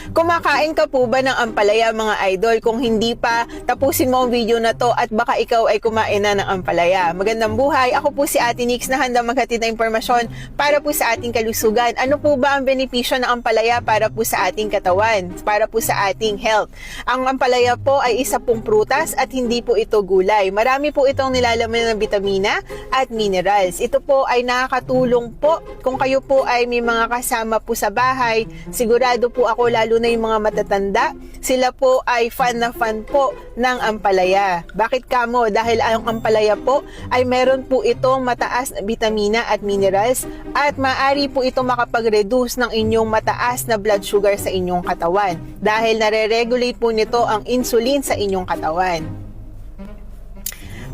Kumakain ka po ba ng ampalaya mga idol? Kung hindi pa, tapusin mo ang video na to at baka ikaw ay kumain na ng ampalaya. Magandang buhay, ako po si Ate Nix na handang maghatid ng impormasyon para po sa ating kalusugan. Ano po ba ang benepisyo ng ampalaya para po sa ating katawan, para po sa ating health? Ang ampalaya po ay isa pong prutas at hindi po ito gulay. Marami po itong nilalaman ng bitamina at minerals. Ito po ay nakakatulong po kung kayo po ay may mga kasama po sa bahay. Sigurado po ako, lalo na yung mga matatanda, sila po ay fan na fan po ng ampalaya. Bakit kamo? Dahil ang ampalaya po ay meron po itong mataas na bitamina at minerals at maaari po ito makapag-reduce ng inyong mataas na blood sugar sa inyong katawan dahil nare-regulate po nito ang insulin sa inyong katawan.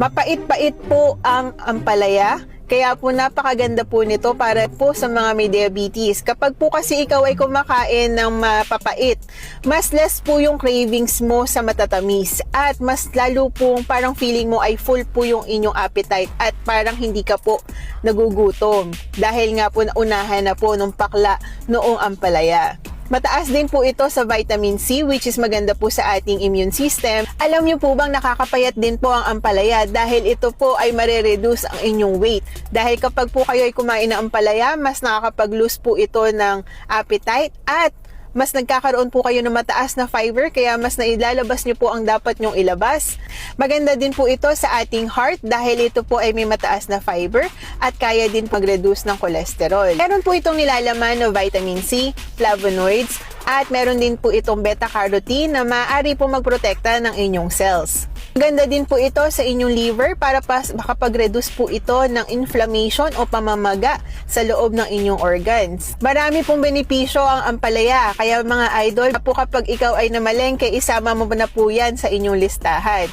Mapait-pait po ang ampalaya. Kaya po napakaganda po nito para po sa mga may diabetes. Kapag po kasi ikaw ay kumakain ng mapapait, mas less po yung cravings mo sa matatamis at mas lalo po parang feeling mo ay full po yung inyong appetite at parang hindi ka po nagugutom dahil nga po naunahan na po nung pakla noong ampalaya. Mataas din po ito sa vitamin C which is maganda po sa ating immune system. Alam niyo po bang nakakapayat din po ang ampalaya dahil ito po ay mare-reduce ang inyong weight. Dahil kapag po kayo ay kumain ng ampalaya, mas nakakapag-lose po ito ng appetite at mas nagkakaroon po kayo ng mataas na fiber kaya mas nailalabas nyo po ang dapat nyong ilabas. Maganda din po ito sa ating heart dahil ito po ay may mataas na fiber at kaya din pag-reduce ng cholesterol. Meron po itong nilalaman ng vitamin C, flavonoids, at meron din po itong beta-carotene na maaari po magprotekta ng inyong cells. Maganda din po ito sa inyong liver para makapag-reduce po ito ng inflammation o pamamaga sa loob ng inyong organs. Marami pong benepisyo ang ampalaya, kaya mga idol, po kapag ikaw ay namalengke, isama mo na po yan sa inyong listahan.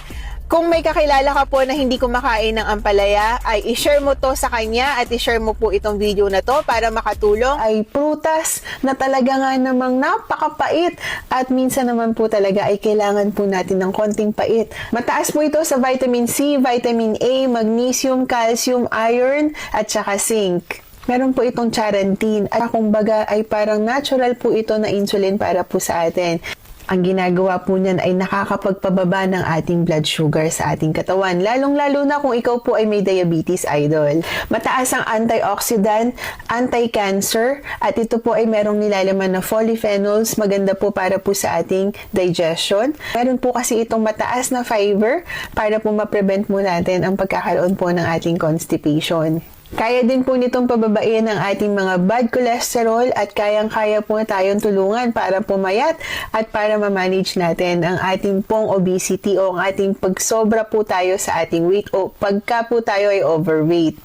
Kung may kakilala ka po na hindi kumakain ng ampalaya, ay i-share mo to sa kanya at i-share mo po itong video na to para makatulong. Ay prutas na talaga nga namang napakapait at minsan naman po talaga ay kailangan po natin ng konting pait. Mataas po ito sa vitamin C, vitamin A, magnesium, calcium, iron at saka zinc. Meron po itong charantin at kumbaga ay parang natural po ito na insulin para po sa atin. Ang ginagawa po niyan ay nakakapagpababa ng ating blood sugar sa ating katawan, lalong-lalo na kung ikaw po ay may diabetes, idol. Mataas ang antioxidant, anti-cancer, at ito po ay merong nilalaman na polyphenols, maganda po para po sa ating digestion. Meron po kasi itong mataas na fiber para po ma-prevent mo natin ang pagkakaroon po ng ating constipation. Kaya din po nitong pababain ang ating mga bad cholesterol at kayang-kaya po tayong tulungan para pumayat at para ma-manage natin ang ating pong obesity o ang ating pagsobra po tayo sa ating weight o pagka po tayo ay overweight.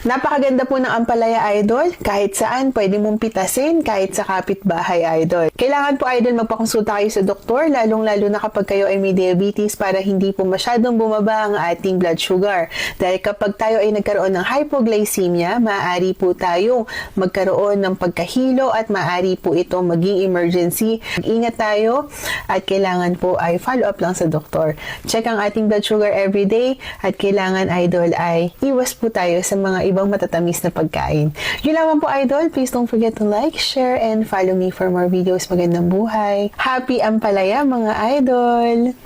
Napakaganda po ng ampalaya, idol. Kahit saan, pwede mong pitasin, kahit sa kapitbahay, idol. Kailangan po, idol, magpakonsulta kayo sa doktor, lalong-lalo na kapag kayo ay may diabetes para hindi po masyadong bumaba ang ating blood sugar. Dahil kapag tayo ay nagkaroon ng hypoglycemia, maaari po tayo magkaroon ng pagkahilo at maaari po ito maging emergency. Ingat tayo at kailangan po ay follow up lang sa doktor. Check ang ating blood sugar everyday at kailangan, idol, ay iwas po tayo sa mga ibang matatamis na pagkain. Yun lamang po, idol. Please don't forget to like, share, and follow me for more videos. Magandang buhay. Happy ampalaya, mga idol!